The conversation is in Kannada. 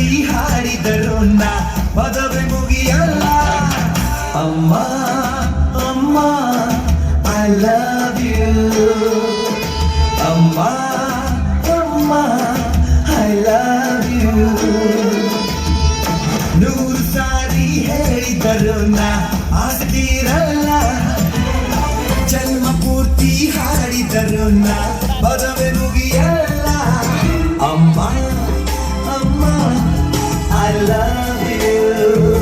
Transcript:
ಪೂರ್ತಿ ಹಾಡಿದರು ನಾ ಪದವೇ ಮುಗಿಯಲ್ಲ. ಅಮ್ಮ ಅಮ್ಮ ಐ ಲವ್ ಯು, ಅಮ್ಮ ಅಮ್ಮ ಐ ಲವ್ ಯು. 100 ಸಾರಿ ಹೇಳಿದರು ನಾ ಆಗ್ತಿರಲ್ಲ, ಜನ್ಮ ಪೂರ್ತಿ ಹಾಡಿದರು ನಾ ಪದವೇ ಮುಗಿಯಲ್ಲ. ಅಮ್ಮ ಅಮ್ಮ ಐ ಲವ್ ಯು.